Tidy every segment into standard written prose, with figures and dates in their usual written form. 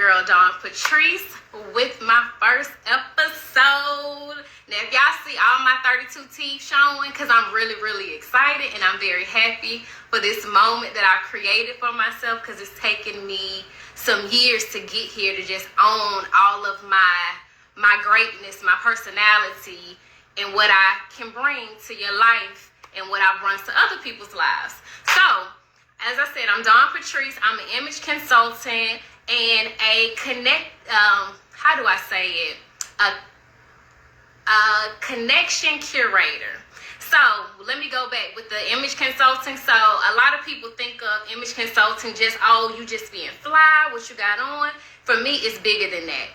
girl, Dawn Patrice, with my first episode. Now, if y'all see all my 32 teeth showing, because I'm really, really excited and I'm very happy for this moment that I created for myself, because it's taken me some years to get here to just own all of my greatness, my personality, and what I can bring to your life and what I bring to other people's lives. So, as I said, I'm Dawn Patrice. I'm an image consultant and a connection curator. So let me go back with the image consulting. So a lot of people think of image consulting just, oh, you just being fly, what you got on. For me, it's bigger than that.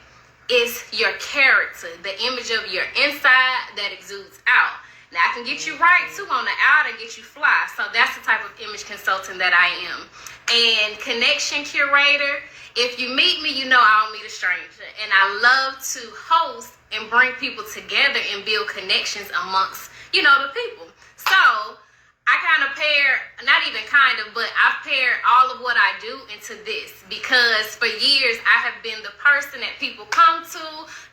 It's your character, the image of your inside that exudes out. Now, I can get you right, too, on the outer, get you fly. So that's the type of image consultant that I am. And connection curator, if you meet me, you know I don't meet a stranger. And I love to host and bring people together and build connections amongst, the people. So I kind of but I've paired all of what I do into this, because for years I have been the person that people come to.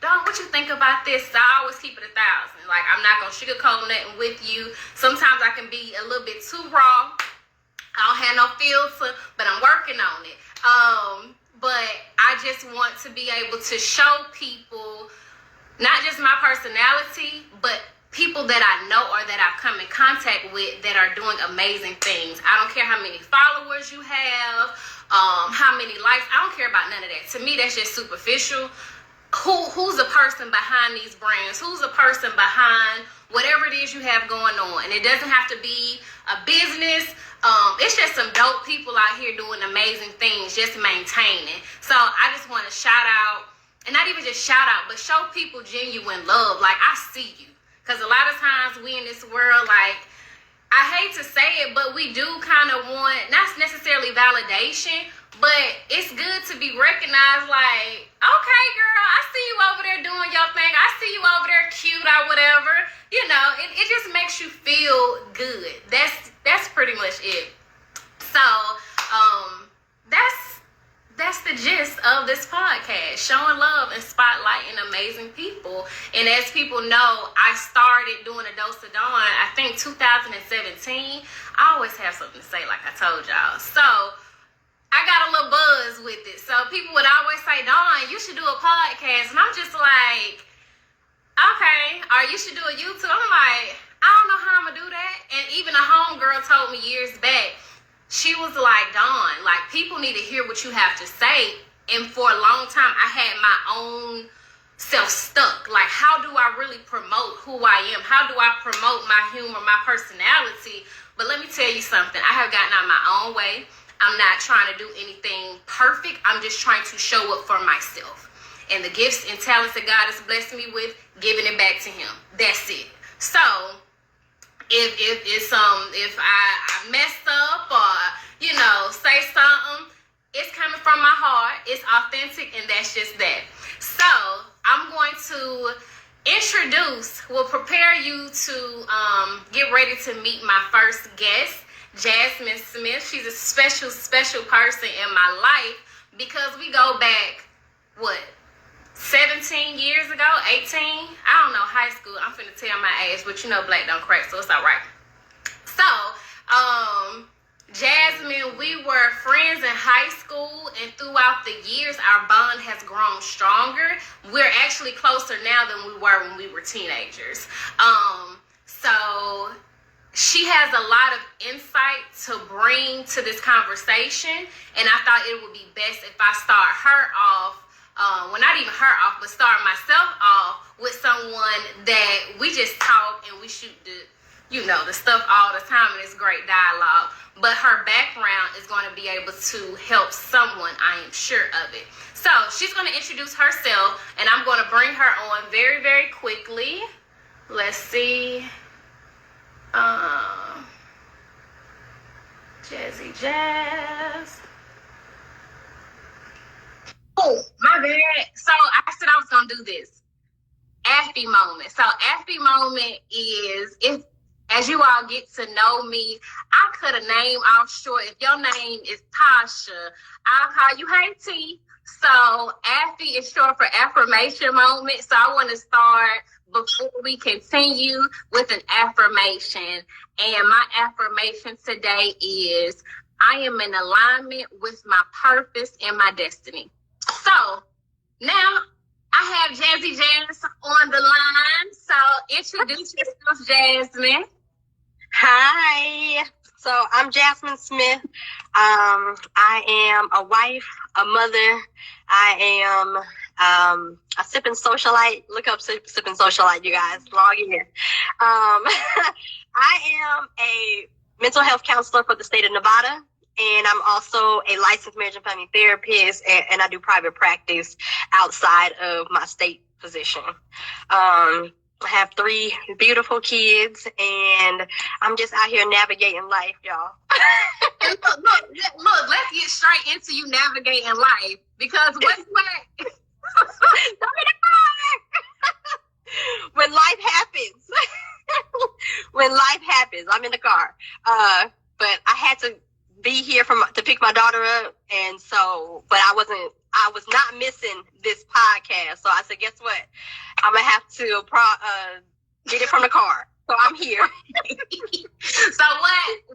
Dawn, what you think about this? So I always keep it 1,000. Like, I'm not gonna sugarcoat nothing with you. Sometimes I can be a little bit too raw. I don't have no filter, but I'm working on it. But I just want to be able to show people not just my personality, but people that I know or that I've come in contact with that are doing amazing things. I don't care how many followers you have, how many likes. I don't care about none of that. To me, that's just superficial. Who's the person behind these brands? Who's the person behind whatever it is you have going on? And it doesn't have to be a business. It's just some dope people out here doing amazing things, just maintaining. So I just want to shout out, and not even just shout out, but show people genuine love. Like, I see you. Because a lot of times we in this world, like, I hate to say it, but we do kind of want, not necessarily validation, but it's good to be recognized, like, okay, girl, I see you over there doing your thing. I see you over there cute or whatever. It just makes you feel good. That's pretty much it. So, that's the gist of this podcast, showing love and spotlighting amazing people. And as people know, I started doing a Dose of Dawn, I think 2017. I always have something to say, like I told y'all. So I got a little buzz with it. So people would always say, Dawn, you should do a podcast. And I'm just like, okay, or you should do a YouTube. I'm like, I don't know how I'm going to do that. And even a homegirl told me years back, she was like, Dawn, like, people need to hear what you have to say. And for a long time, I had my own self stuck. Like, how do I really promote who I am? How do I promote my humor, my personality? But let me tell you something. I have gotten out my own way. I'm not trying to do anything perfect. I'm just trying to show up for myself. And the gifts and talents that God has blessed me with, giving it back to him. That's it. So if I messed up or, say something, it's coming from my heart. It's authentic, and that's just that. So I'm going to prepare you to get ready to meet my first guest, Jazmine Smith. She's a special, special person in my life, because we go back, 17 years ago, 18? I don't know, high school. I'm finna tell my age, but black don't crack, so it's all right. So, Jazmine, we were friends in high school, and throughout the years, our bond has grown stronger. We're actually closer now than we were when we were teenagers. So she has a lot of insight to bring to this conversation, and I thought it would be best if I start her off, not even her off, but start myself off with someone that we just talk and we shoot the stuff all the time, and it's great dialogue. But her background is going to be able to help someone, I am sure of it. So she's going to introduce herself, and I'm going to bring her on very, very quickly. Let's see. Jazzy Jazz. Oh, my bad. So I said I was going to do this. Affy moment. So Affy moment is, if as you all get to know me, I cut a name off short. If your name is Tasha, I'll call you Hey T. So AFI is short for affirmation moment. So I want to start before we continue with an affirmation. And my affirmation today is I am in alignment with my purpose and my destiny. So now I have Jazzy Jazz on the line. So introduce yourself, Jazmine. Hi. So I'm Jazmine Smith. I am a wife, a mother. I am a sipping socialite. Look up sipping socialite, you guys. Log in. I am a mental health counselor for the state of Nevada. And I'm also a licensed marriage and family therapist, and I do private practice outside of my state position. I have 3 beautiful kids, and I'm just out here navigating life, y'all. Look, let's get straight into you navigating life, because when life happens, I'm in the car. But I had to be here to pick my daughter up, and so, but I was not missing this podcast. So I said, guess what? I'm gonna have to get it from the car. So I'm here. So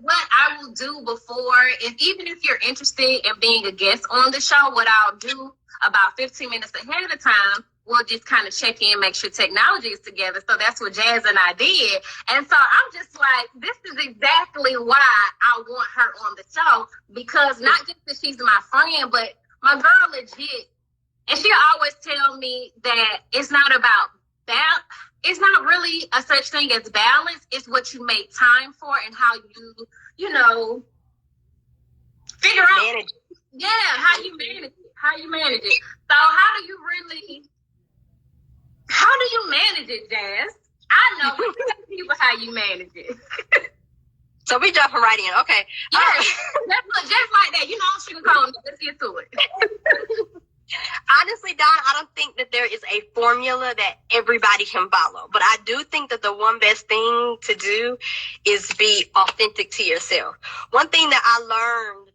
what I will do before, even if you're interested in being a guest on the show, what I'll do about 15 minutes ahead of time, we'll just kind of check in, make sure technology is together. So that's what Jazz and I did. And so I'm just like, this is exactly why I want her on the show, because not just that she's my friend, but my girl legit. And she'll always tell me that it's not about that. It's not really a such thing as balance. It's what you make time for and how you figure out. Manage it. Yeah, how you manage it. So how do you manage it, Jazz? I know, but tell people how you manage it. So we jumping right in. Okay. Yeah, just like that. I'm sugarcoating. Let's get to it. Honestly, Don, I don't think that there is a formula that everybody can follow. But I do think that the one best thing to do is be authentic to yourself. One thing that I learned,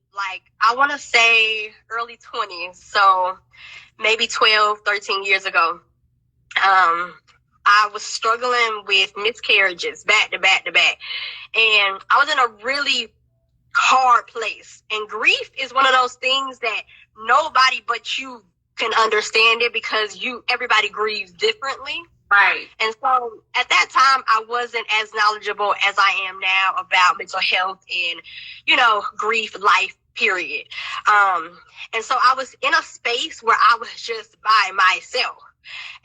I want to say early 20s, so maybe 12, 13 years ago, I was struggling with miscarriages back to back to back. And I was in a really hard place. And grief is one of those things that nobody but you can understand it, because everybody grieves differently. Right. And so at that time, I wasn't as knowledgeable as I am now about mental health and, grief, life, period. And so I was in a space where I was just by myself.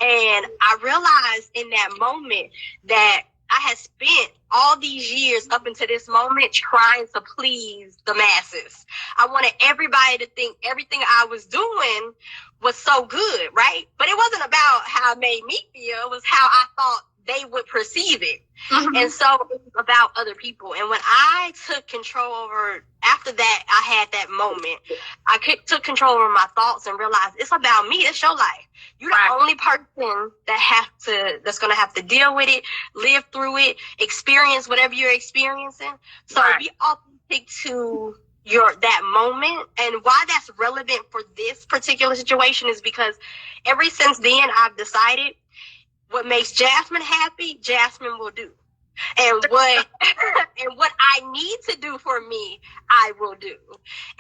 And I realized in that moment that I had spent all these years up until this moment trying to please the masses. I wanted everybody to think everything I was doing was so good, right? But it wasn't about how it made me feel. It was how I thought they would perceive it. Mm-hmm. And so it was about other people. And when I took control over, after that, I had that moment. I took control over my thoughts and realized it's about me. It's your life. You're the only person that's going to have to deal with it, live through it, experience whatever you're experiencing. So be authentic to that moment. And why that's relevant for this particular situation is because ever since then, I've decided what makes Jazmine happy, Jazmine will do. And what I need to do for me, I will do.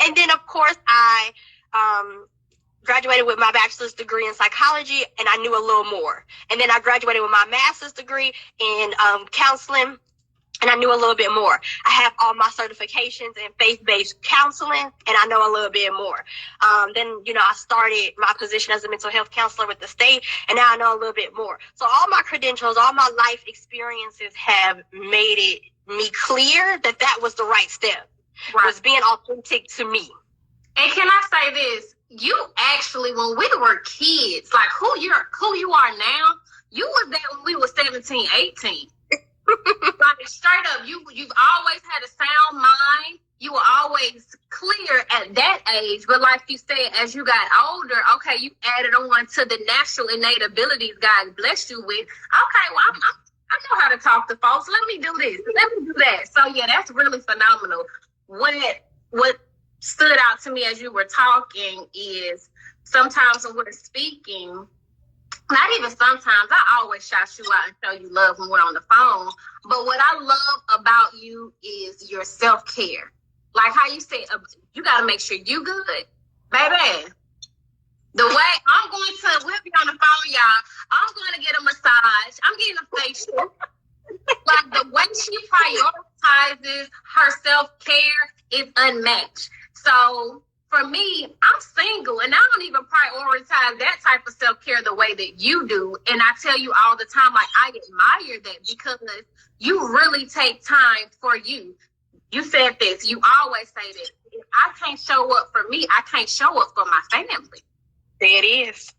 And then, of course, I graduated with my bachelor's degree in psychology, and I knew a little more. And then I graduated with my master's degree in counseling, and I knew a little bit more. I have all my certifications in faith-based counseling, and I know a little bit more. Then, I started my position as a mental health counselor with the state, and now I know a little bit more. So all my credentials, all my life experiences have made it me clear that was the right step, was being authentic to me. And can I say this? You actually, when we were kids, like who you are now, you was there when we were 17, 18. Like straight up, you've always had a sound mind. You were always clear at that age, but like you said, as you got older, okay, you added on to the natural innate abilities God blessed you with. Okay, well, I know how to talk to folks. Let me do this. Let me do that. So yeah, that's really phenomenal. What stood out to me as you were talking is sometimes when we're speaking, not even sometimes, I always shout you out and show you love when we're on the phone. But what I love about you is your self-care. Like how you said, you got to make sure you good. Baby, the way we'll be on the phone, y'all. I'm going to get a massage. I'm getting a facial. Like the way she prioritizes her self-care is unmatched. So for me, I'm single and I don't even prioritize that type of self-care the way that you do. And I tell you all the time, like I admire that because you really take time for you. You said this, you always say this. If I can't show up for me, I can't show up for my family. There it is.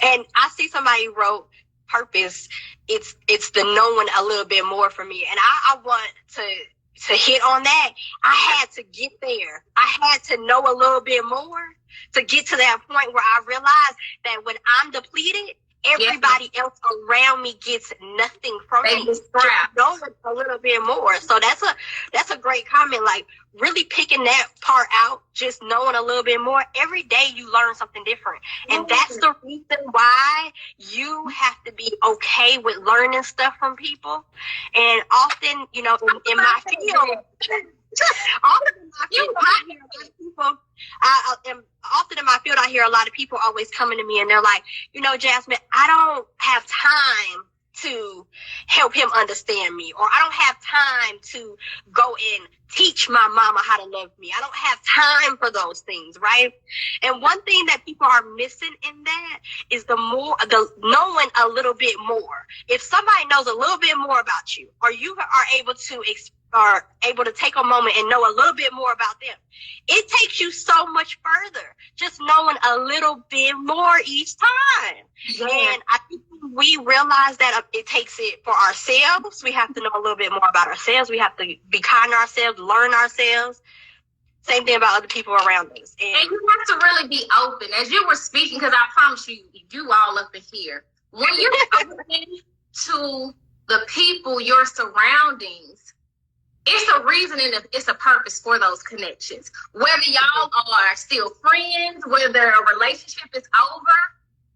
And I see somebody wrote purpose. It's the knowing a little bit more for me. And I want to hit on that. I had to get there. I had to know a little bit more to get to that point where I realized that when I'm depleted, everybody else around me gets nothing from me. Just knowing a little bit more. So that's a great comment. Like really picking that part out, just knowing a little bit more. Every day you learn something different. And that's the reason why you have to be okay with learning stuff from people. And often, in my field, often in my field, I hear a lot of people always coming to me and they're like, Jazmine, I don't have time to help him understand me, or I don't have time to go and teach my mama how to love me. I don't have time for those things, right? And one thing that people are missing in that is the knowing a little bit more. If somebody knows a little bit more about you, or you are able to take a moment and know a little bit more about them, it takes you so much further just knowing a little bit more each time. Yeah. And I think we realize that it takes it for ourselves. We have to know a little bit more about ourselves. We have to be kind to ourselves, learn ourselves. Same thing about other people around us. And you have to really be open. As you were speaking, because I promise you all up in here, when you're open to the people, your surroundings, it's a reason and it's a purpose for those connections. Whether y'all are still friends, whether a relationship is over,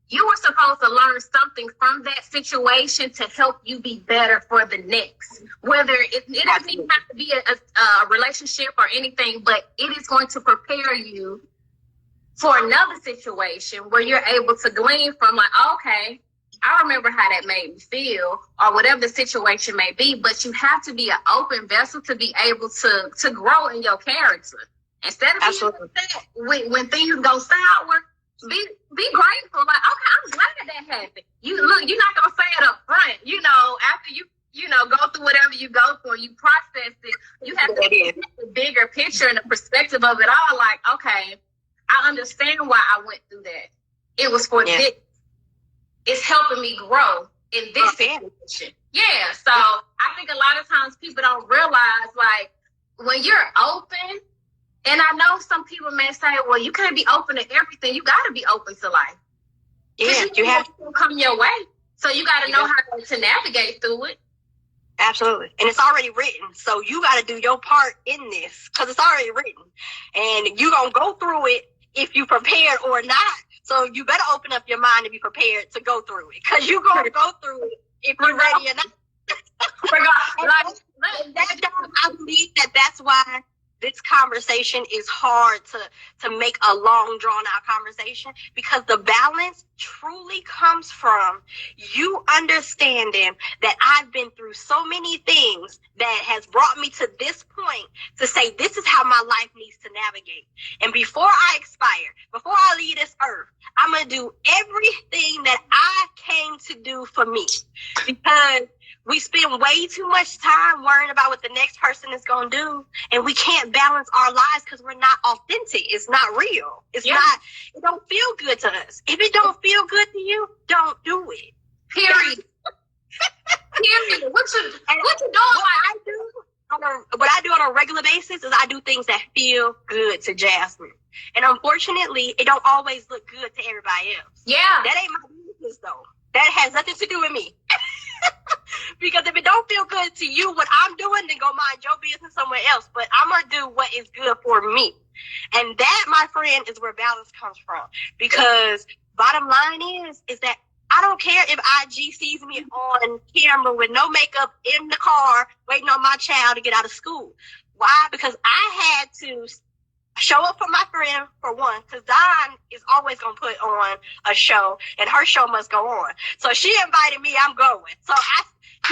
you were supposed to learn something from that situation to help you be better for the next. Whether it doesn't even have to be a relationship or anything, but it is going to prepare you for another situation where you're able to glean from, like, okay, I remember how that made me feel, or whatever the situation may be. But you have to be an open vessel to be able to grow in your character. Instead of being upset when things go sour, be grateful. Like, okay, I'm glad that happened. You're not gonna say it up front. After you go through whatever you go through, you process it. You have to get the bigger picture and the perspective of it all. Like, okay, I understand why I went through that. It was for this. It's helping me grow in this situation. Yeah. So I think a lot of times people don't realize, like, when you're open, and I know some people may say, well, you can't be open to everything. You got to be open to life. Yeah, you have to come your way. So you got to know how to navigate through it. Absolutely. And it's already written. So you got to do your part in this because it's already written. And you're going to go through it if you prepared or not. So you better open up your mind and be prepared to go through it because you're going to go through it if you're ready or not. I believe that's why this conversation is hard to make a long, drawn-out conversation, because the balance truly comes from you understanding that I've been through so many things that has brought me to this point to say this is how my life needs to navigate. And before I expire, before I leave this earth, I'm going to do everything that I came to do for me, because we spend way too much time worrying about what the next person is going to do. And we can't balance our lives because we're not authentic. It's not real. It don't feel good to us. If it don't feel good to you, don't do it. Period. Period. What you doing? What I do on a regular basis is I do things that feel good to Jazmine. And unfortunately, it don't always look good to everybody else. Yeah. That ain't my business, though. That has nothing to do with me. Because if it don't feel good to you, what I'm doing, then go mind your business somewhere else. But I'm going to do what is good for me. And that, my friend, is where balance comes from. Because bottom line is that I don't care if IG sees me on camera with no makeup in the car waiting on my child to get out of school. Why? Because I had to show up for my friend, for one, because Dawn is always going to put on a show, and her show must go on. So she invited me, I'm going. So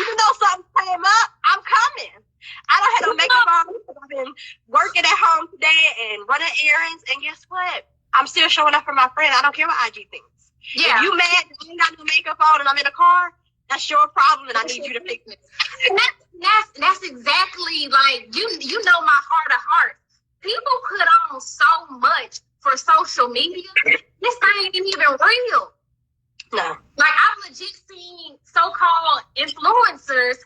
even though something came up, I'm coming. I don't have no makeup on because I've been working at home today and running errands, and guess what? I'm still showing up for my friend. I don't care what IG thinks. Yeah. If you mad that I ain't got no makeup on and I'm in a car, that's your problem, and I need you to fix it. That's exactly, like, you know my heart of hearts. People put on so much for social media. This thing ain't even real. No. Like, I've legit seen so-called influencers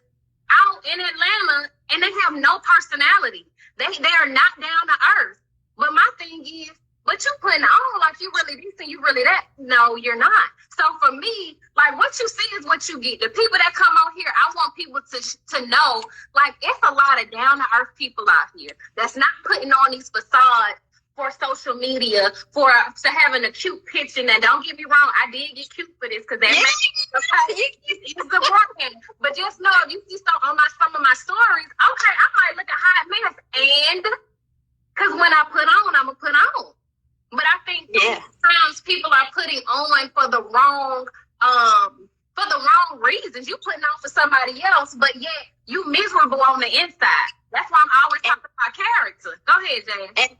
out in Atlanta, and they have no personality. They are not down to earth. But my thing is, but you putting on like you really this and you really that. No, you're not. So for me, like, what you see is what you get. The people that come out here, I want people to know, like, it's a lot of down to earth people out here that's not putting on these facades for social media, to having a cute picture. Now, don't get me wrong, I did get cute for this because that it's a brand. But just know, if you see some of my stories, okay, I might look a hot mess, and because when I put on, I'm gonna put on. But I think sometimes people are putting on for the wrong reasons. You putting on for somebody else, but yet you miserable on the inside. That's why I'm always talking about character. Go ahead, Jane.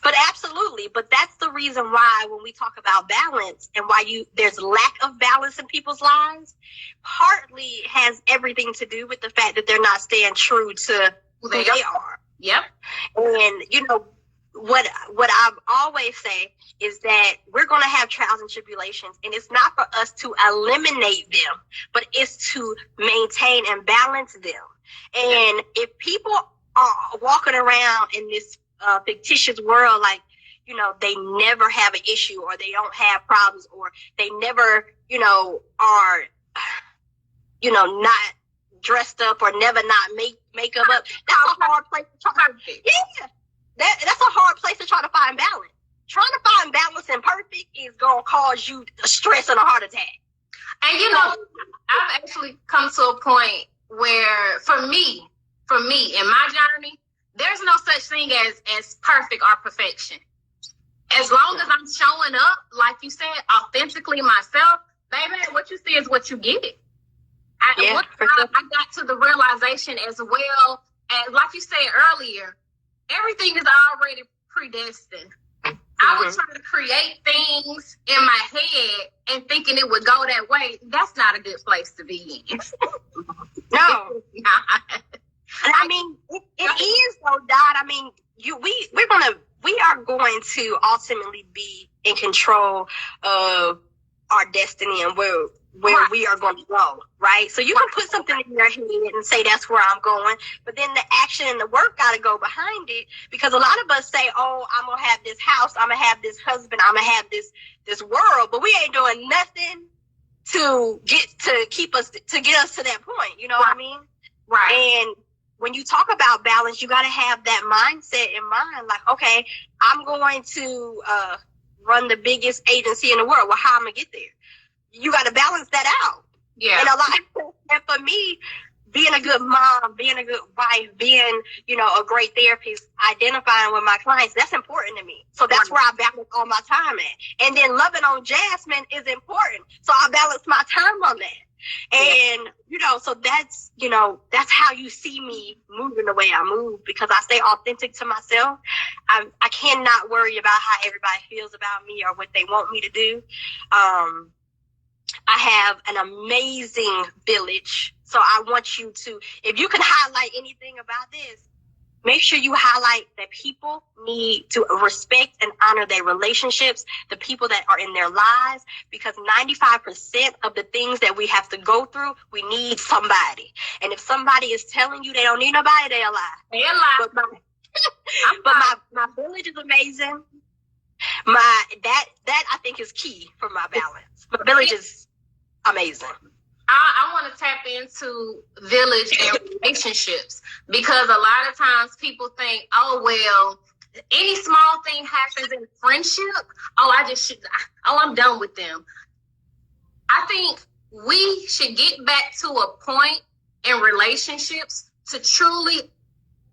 But absolutely. But that's the reason why when we talk about balance and why there's lack of balance in people's lives, partly has everything to do with the fact that they're not staying true to who they are. Yep. And, what I've always say is that we're going to have trials and tribulations, and it's not for us to eliminate them, but it's to maintain and balance them. And if people are walking around in this fictitious world, like, they never have an issue, or they don't have problems, or they never, are, not dressed up, or never not makeup up, that's a hard place to try. Yeah. That's a hard place to try to find balance. Trying to find balance and perfect is going to cause you stress and a heart attack. And, I've actually come to a point where, for me, in my journey, there's no such thing as perfect or perfection. As long as I'm showing up, like you said, authentically myself, baby, what you see is what you get. I got to the realization as well, as, like you said earlier, everything is already predestined. I was trying to create things in my head and thinking it would go that way. That's not a good place to be in. No. And I mean, it is though, Dot. I mean, we are going to ultimately be in control of our destiny and where we are going to go, right? So you can put something in your head and say that's where I'm going, but then the action and the work got to go behind it, because a lot of us say, oh, I'm going to have this house, I'm going to have this husband, I'm going to have this world, but we ain't doing nothing to get us to that point, you know what I mean? Right. And when you talk about balance, you got to have that mindset in mind, like, okay, I'm going to run the biggest agency in the world. Well, how am I going to get there? You got to balance that out. Yeah. And for me, being a good mom, being a good wife, being, a great therapist, identifying with my clients, that's important to me. So that's where I balance all my time at. And then loving on Jazmine is important. So I balance my time on that. And, so that's how you see me moving the way I move, because I stay authentic to myself. I cannot worry about how everybody feels about me or what they want me to do. I have an amazing village. So I want you to, if you can highlight anything about this, make sure you highlight that people need to respect and honor their relationships, the people that are in their lives, because 95% of the things that we have to go through, we need somebody. And if somebody is telling you they don't need nobody, they're lying. But my village is amazing. That I think is key for my balance. My village is amazing. I want to tap into village and relationships, because a lot of times people think, oh, well, any small thing happens in friendship, I'm done with them. I think we should get back to a point in relationships to truly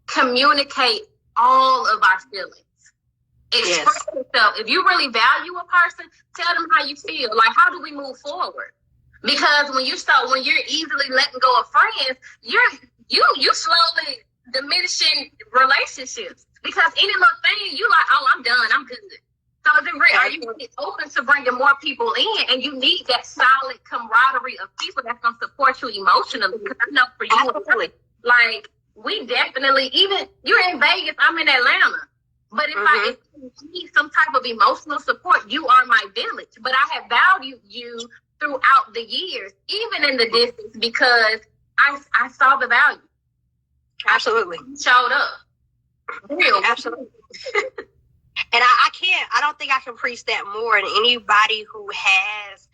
communicate all of our feelings. Express yourself. If you really value a person, tell them how you feel. Like, how do we move forward? Because when you're easily letting go of friends, you slowly diminishing relationships. Because any little thing, you like, oh, I'm done, I'm good. So are you really open to bringing more people in? And you need that solid camaraderie of people that's going to support you emotionally. Because I know for you, like, we definitely, even you're in Vegas, I'm in Atlanta. But if you need some type of emotional support, you are my village. But I have valued you throughout the years, even in the distance, because I saw the value. Absolutely. You showed up. Real. Absolutely. And I don't think I can preach that more. And anybody who has,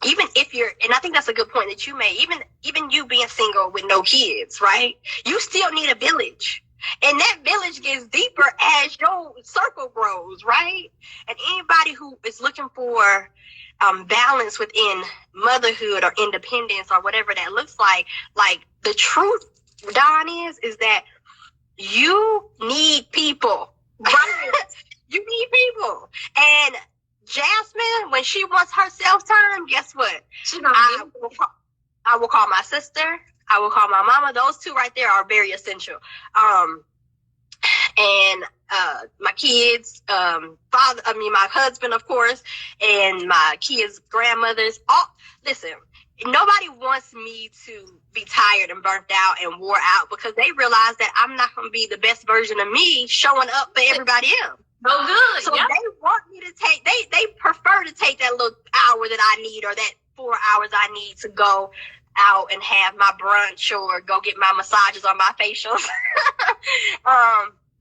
even if you're, and I think that's a good point that you made, even you being single with no kids, right? You still need a village. And that village gets deeper as your circle grows, right? And anybody who is looking for balance within motherhood or independence or whatever that looks like the truth, Dawn, is that you need people. Right? You need people. And Jazmine, when she wants her self-time, guess what? I will call my sister. I will call my mama. Those two right there are very essential. And my kids, my husband, of course, and my kids' grandmothers. Listen, nobody wants me to be tired and burnt out and wore out because they realize that I'm not going to be the best version of me showing up for everybody else. Oh, good. So they want me to take, they prefer to take that little hour that I need or that 4 hours I need to go out and have my brunch or go get my massages or my facials.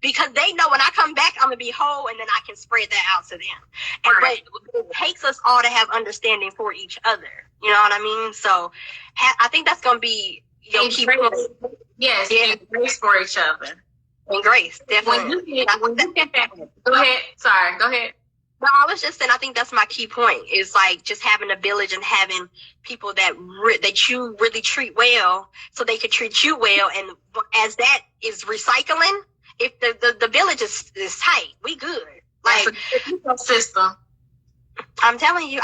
Because they know when I come back, I'm going to be whole and then I can spread that out to them. And right. But it takes us all to have understanding for each other. You know what I mean? So I think that's going to be your key point. Yes, and grace for each other. And grace, definitely. When you get that, go ahead. Sorry, go ahead. No, I was just saying, I think that's my key point. Is like just having a village and having people that you really treat well, so they can treat you well. And as that is recycling, if the village is tight, we good. Like system. I'm telling you,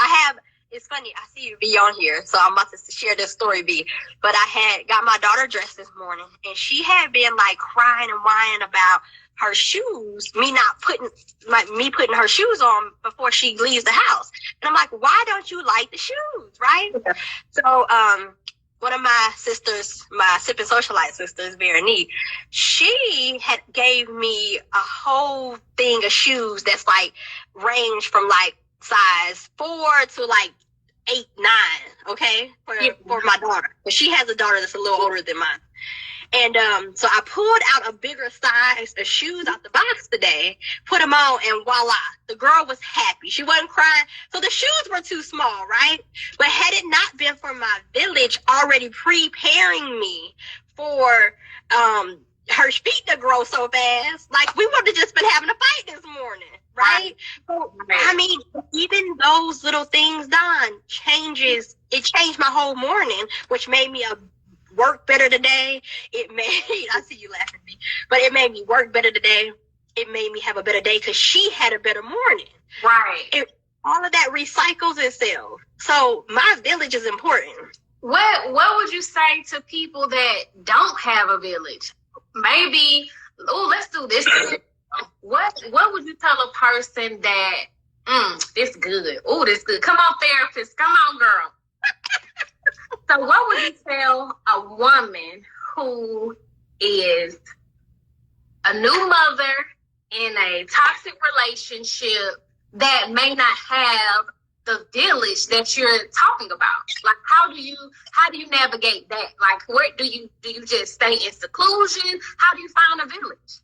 it's funny. I see you be on here, so I'm about to share this story, B. But I had got my daughter dressed this morning, and she had been like crying and whining about her shoes, me putting her shoes on before she leaves the house. And I'm like, why don't you like the shoes, right? Yeah. So one of my sisters, my Sipping Socialite sisters, Veronique, she had gave me a whole thing of shoes that's like range from like size 4 to like 8, 9, okay, for my daughter. But she has a daughter that's a little older than mine. And so I pulled out a bigger size of shoes out the box today, put them on, and voila, the girl was happy. She wasn't crying. So the shoes were too small, right? But had it not been for my village already preparing me for her feet to grow so fast, like we would have just been having a fight this morning, right? So, I mean, even those little things, Don, it changed my whole morning, which made me work better today. I see you laughing at me, but it made me work better today. It made me have a better day because she had a better morning. Right. All of that recycles itself. So my village is important. What would you say to people that don't have a village? Maybe, let's do this. What would you tell a person that, this good. This good. Come on, therapist. Come on, girl. So what would you tell a woman who is a new mother in a toxic relationship that may not have the village that you're talking about? Like, how do you navigate that? Like, where do you just stay in seclusion? How do you find a village?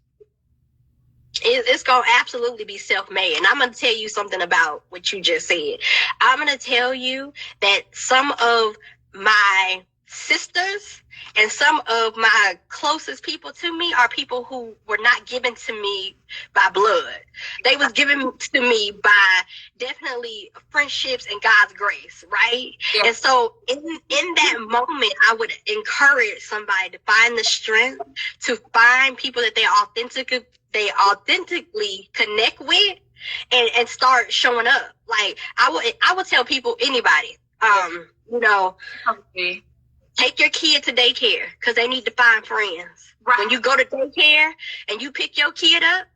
It's going to absolutely be self-made. And I'm going to tell you something about what you just said. I'm going to tell you that some of my sisters and some of my closest people to me are people who were not given to me by blood. They was given to me by definitely friendships and God's grace, right? Yeah. And so in that moment, I would encourage somebody to find the strength to find people that they authentically connect with and start showing up. Like I would tell people, anybody, you know, take your kid to daycare because they need to find friends. Right. When you go to daycare and you pick your kid up,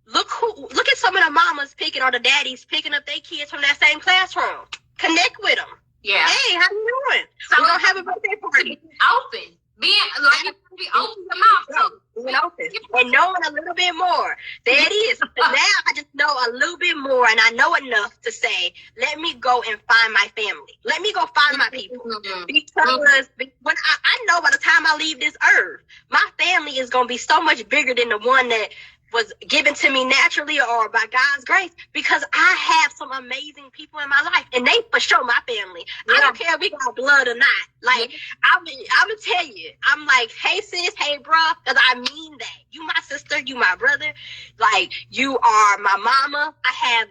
look at some of the mamas picking or the daddies picking up their kids from that same classroom. Connect with them. Yeah. Hey, how you doing? So we're gonna have a birthday party. Open. Being like be open your mouth too. Being open. And knowing a little bit more. There it is. Now I just know a little bit more, and I know enough to say, let me go and find my family. Let me go find my people. Because when I know by the time I leave this earth, my family is gonna be so much bigger than the one that was given to me naturally or by God's grace, because I have some amazing people in my life, and they for sure my family. Yeah. I don't care if we got blood or not. Like, I'm gonna tell you, I'm like, hey sis, hey bruh, because I mean that. You my sister, you my brother, like you are my mama. I have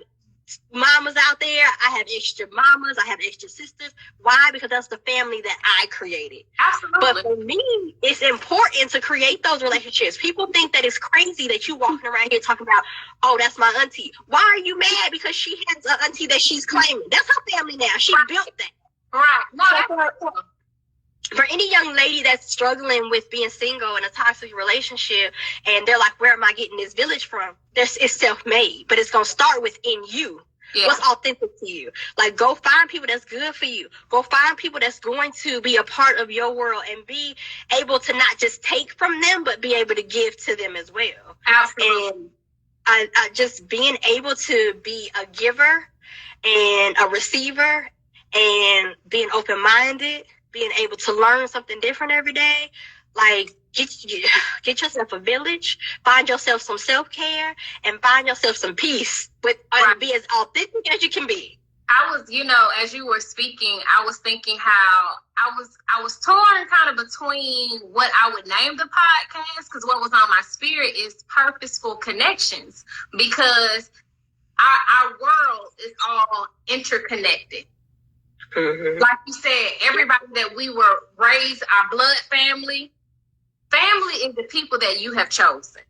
mamas out there. I have extra mamas. I have extra sisters. Why? Because that's the family that I created. Absolutely. But for me, it's important to create those relationships. People think that it's crazy that you walking around here talking about, oh, that's my auntie. Why are you mad? Because she has an auntie that she's claiming. That's her family now. She built that. Right. No, for any young lady that's struggling with being single in a toxic relationship and they're like, where am I getting this village from? It's self-made, but it's going to start within you. Yeah. What's authentic to you? Like, go find people that's good for you. Go find people that's going to be a part of your world and be able to not just take from them, but be able to give to them as well. Absolutely. And I just being able to be a giver and a receiver and being open-minded, being able to learn something different every day, like get yourself a village, find yourself some self-care, and find yourself some peace with be as authentic as you can be. I was, as you were speaking, I was thinking how I was torn kind of between what I would name the podcast, because what was on my spirit is Purposeful Connections, because our world is all interconnected. Mm-hmm. Like you said, everybody that we were raised, our blood family is the people that you have chosen.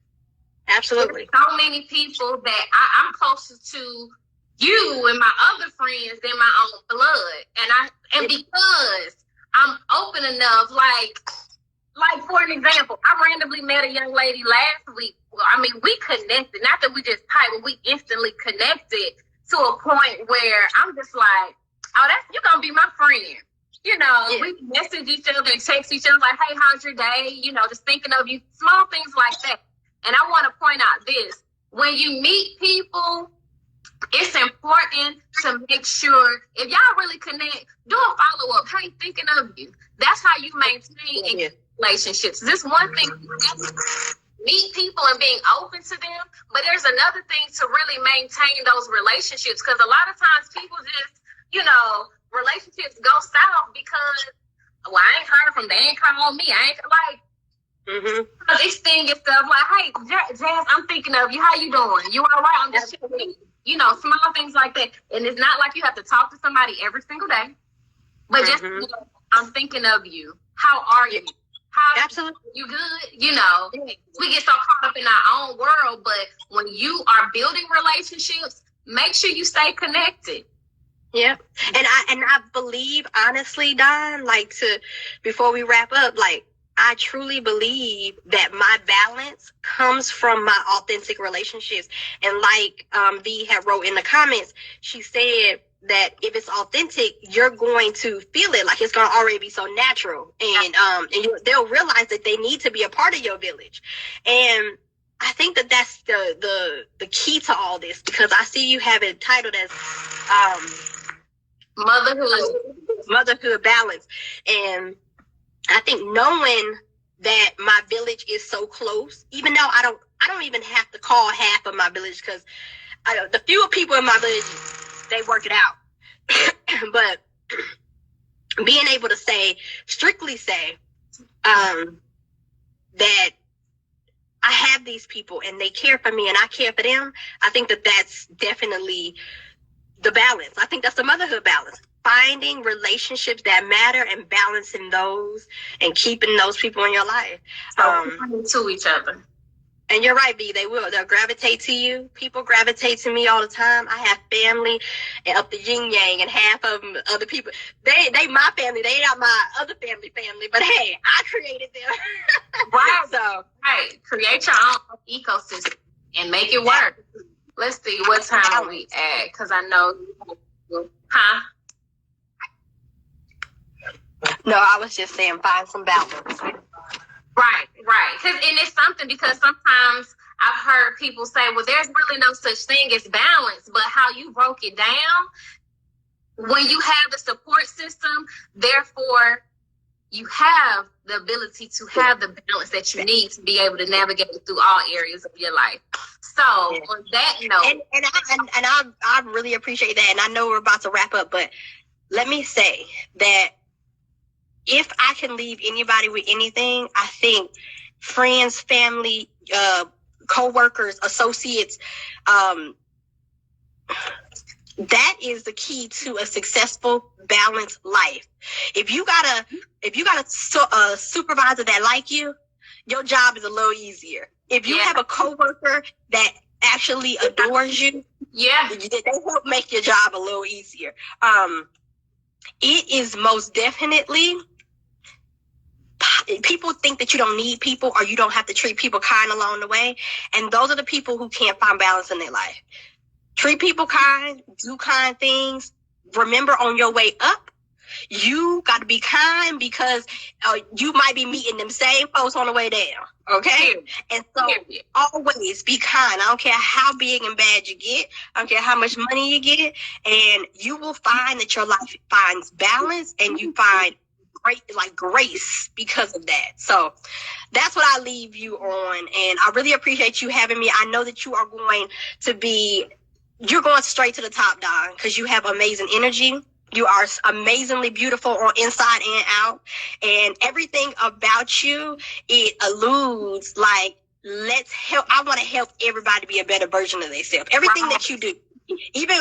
Absolutely. There's so many people that I'm closer to you and my other friends than my own blood. And because I'm open enough, like for an example, I randomly met a young lady last week. Well, I mean, we connected, not that we just typed, but we instantly connected to a point where I'm just like, oh, you're going to be my friend. We message each other and text each other like, hey, how's your day? Just thinking of you, small things like that. And I want to point out this. When you meet people, it's important to make sure, if y'all really connect, do a follow-up. Hey, thinking of you. That's how you maintain relationships. This one thing, meet people and being open to them, but there's another thing to really maintain those relationships, because a lot of times people just, relationships go south because, well, I ain't heard from, they ain't called me. I ain't like, extend your stuff like, hey, Jazz, I'm thinking of you. How you doing? You all right? I'm just checking. Small things like that. And it's not like you have to talk to somebody every single day, but just, I'm thinking of you. How are you? Absolutely. You good? We get so caught up in our own world, but when you are building relationships, make sure you stay connected. Yeah. And I believe, honestly, Don, before we wrap up, I truly believe that my balance comes from my authentic relationships. And V had wrote in the comments, she said that if it's authentic, you're going to feel it, like it's going to already be so natural. And they'll realize that they need to be a part of your village. And I think that that's the key to all this, because I see you have it titled as Motherhood Balance. And I think knowing that my village is so close, even though I don't even have to call half of my village, because the fewer people in my village, they work it out. But being able to strictly say, that I have these people and they care for me and I care for them, I think that that's definitely the balance. I think that's the motherhood balance. Finding relationships that matter and balancing those and keeping those people in your life. To each other. And you're right, B. They'll gravitate to you. People gravitate to me all the time. I have family and up the yin yang, and half of them other people. They my family. They not my other family. But hey, I created them. Right. So right. Create your own ecosystem and make it work. Let's see what time are we at, because I know. Huh? No, I was just saying find some balance. Right. And it's something, because sometimes I've heard people say, well, there's really no such thing as balance, but how you broke it down, when you have the support system, therefore you have the ability to have the balance that you need to be able to navigate through all areas of your life. So on that note, and I really appreciate that, and I know we're about to wrap up, but let me say that if I can leave anybody with anything, I think friends, family, co-workers, associates, that is the key to a successful, balanced life. If you got a supervisor that like you, your job is a little easier. If you have a coworker that actually adores you, they help make your job a little easier. It is most definitely. People think that you don't need people or you don't have to treat people kind along the way. And those are the people who can't find balance in their life. Treat people kind, do kind things. Remember, on your way up, you got to be kind, because you might be meeting them same folks on the way down. Okay? And so always be kind. I don't care how big and bad you get. I don't care how much money you get. And you will find that your life finds balance and you find grace because of that. So that's what I leave you on. And I really appreciate you having me. I know that you're going straight to the top, Don, because you have amazing energy. You are amazingly beautiful on inside and out. And everything about you, it alludes like, I want to help everybody be a better version of themselves. Everything that you do. Even,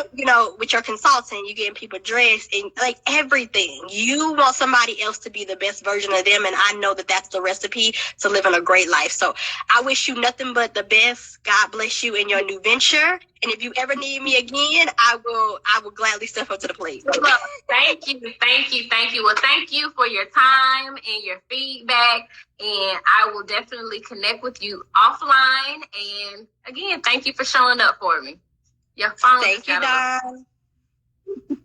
with your consulting, you getting people dressed and like everything. You want somebody else to be the best version of them. And I know that that's the recipe to living a great life. So I wish you nothing but the best. God bless you in your new venture. And if you ever need me again, I will gladly step up to the plate. Well, thank you. Well, thank you for your time and your feedback. And I will definitely connect with you offline. And again, thank you for showing up for me. Your phone. Thank you, Don. Okay,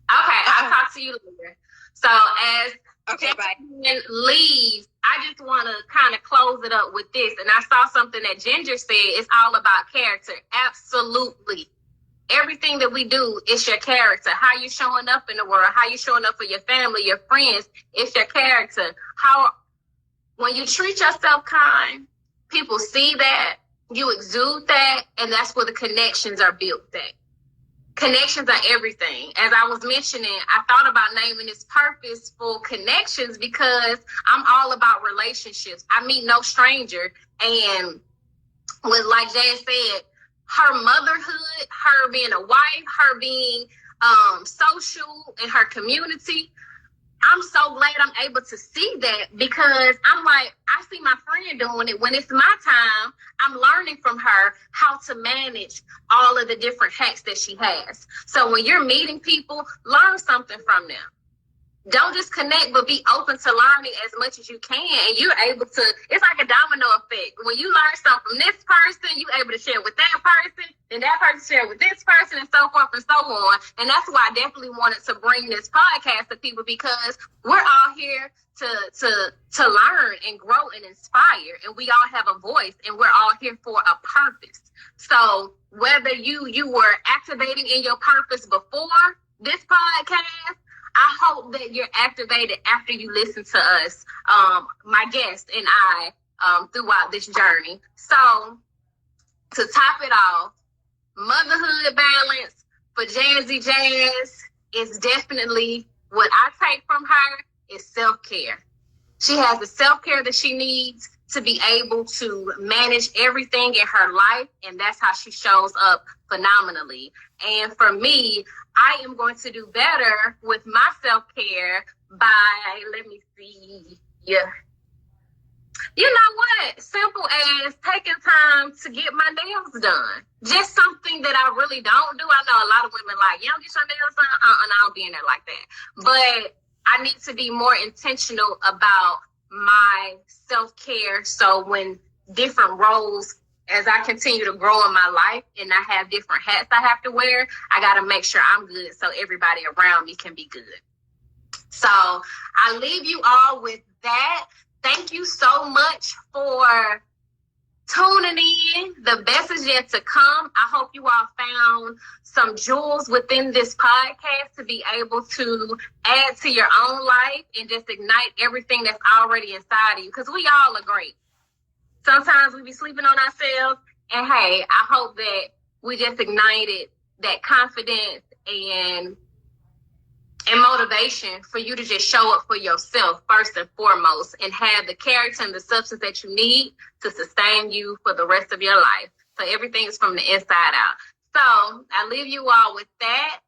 I'll talk to you later. So as Jazmine leaves, I just want to kind of close it up with this. And I saw something that Ginger said. It's all about character. Absolutely. Everything that we do is your character. How you showing up in the world, how you showing up for your family, your friends, it's your character. When you treat yourself kind, people see that. You exude that, and that's where the connections are built at. Connections are everything. As I was mentioning, I thought about naming this Purposeful Connections because I'm all about relationships. I meet no stranger. And like Jazz said, her motherhood, her being a wife, her being social in her community, I'm so glad I'm able to see that, because I'm like, I see my friend doing it. When it's my time, I'm learning from her how to manage all of the different hacks that she has. So when you're meeting people, learn something from them. Don't just connect, but be open to learning as much as you can. And you're able to, it's like a domino effect. When you learn something from this person, you're able to share with that person, and that person share with this person, and so forth and so on. And that's why I definitely wanted to bring this podcast to people, because we're all here to learn and grow and inspire. And we all have a voice, and we're all here for a purpose. So whether you were activating in your purpose before this podcast, I hope that you're activated after you listen to us, my guest and I, throughout this journey. So to top it off, motherhood balance for Jazzy Jazz is definitely what I take from her is self-care. She has the self-care that she needs to be able to manage everything in her life, and that's how she shows up phenomenally. And for me, I am going to do better with my self-care by, let me see, yeah. You know what? Simple as taking time to get my nails done. Just something that I really don't do. I know a lot of women like, you don't get your nails done? And I don't be in there like that. But I need to be more intentional about my self-care. So when different roles, as I continue to grow in my life and I have different hats I have to wear, I got to make sure I'm good so everybody around me can be good. So I leave you all with that. Thank you so much for tuning in. The best is yet to come. I hope you all found some jewels within this podcast to be able to add to your own life and just ignite everything that's already inside of you, because we all are great. Sometimes we be sleeping on ourselves, and hey, I hope that we just ignited that confidence and motivation for you to just show up for yourself first and foremost and have the character and the substance that you need to sustain you for the rest of your life. So everything is from the inside out. So I leave you all with that.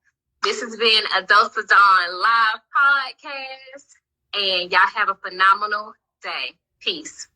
This has been a Dose of Dawn live podcast, and y'all have a phenomenal day. Peace.